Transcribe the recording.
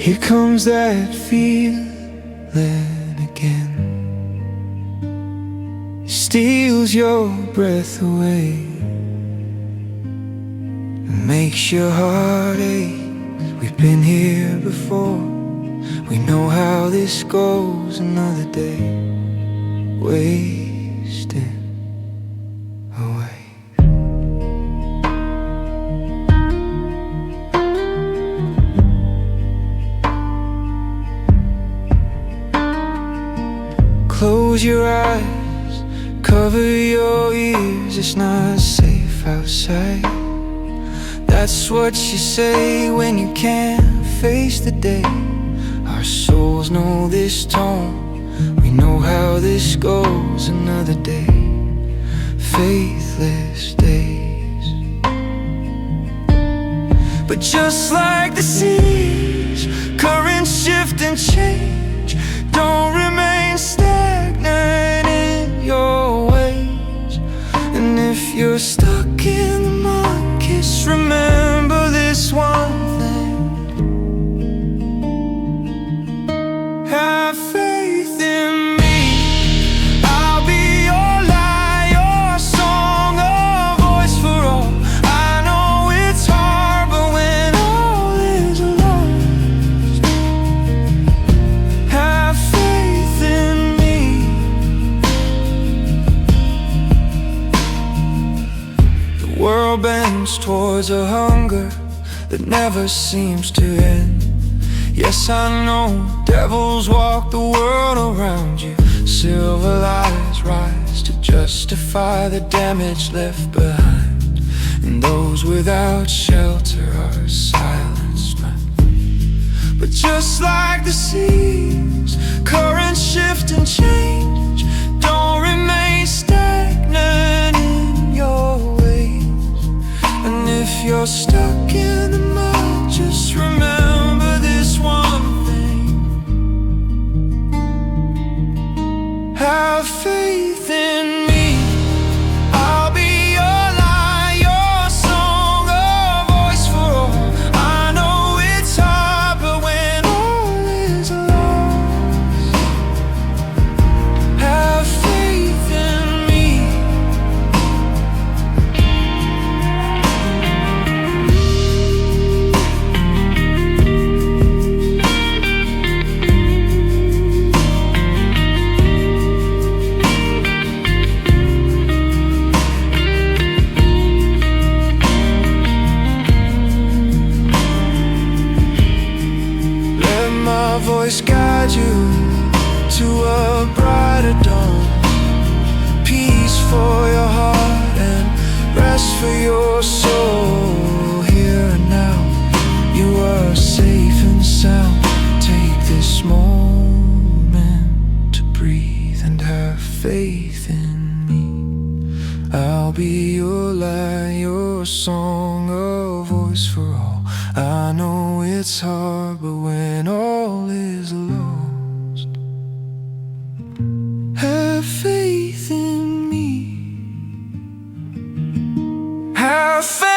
Here comes that feeling again. It steals your breath away and makes your heart ache. We've been here before, we know how this goes. Another day wasting away. Close your eyes, cover your ears. It's not safe outside. That's what you say when you can't face the day. Our souls know this tone, we know how this goes. Another day, faithless days. But just like the seas, currents shift and change. Don't remain stagnant in your ways. And if you're stuck in the mud, just remember this one thing: have faith in me. I'll be your light, your song, a voice for all. I know it's hard, but when all is lost, have faith in me. The world bends towards a hunger that never seems to end. Yes, I know devils walk the world around you. Silver lies rise to justify the damage left behind, and those without shelter are silenced. But just like the seas, currents shift and change. Don't remain stagnant in your ways. And if you're stuck in the mud, just remember this one thing: have faith in me. I'll be your light, your song, a voice for all. I know it's hard, but when all is lost, have faith in me. Let my voice guide you to a brighter dawn. Peace for your heart and rest for your soul. Here and now, you are safe and sound. Take this moment to breathe and have faith in me. I'll be your light, your song, a voice for all. I know it's hard, but when all is lost, have faith in me. Have faith.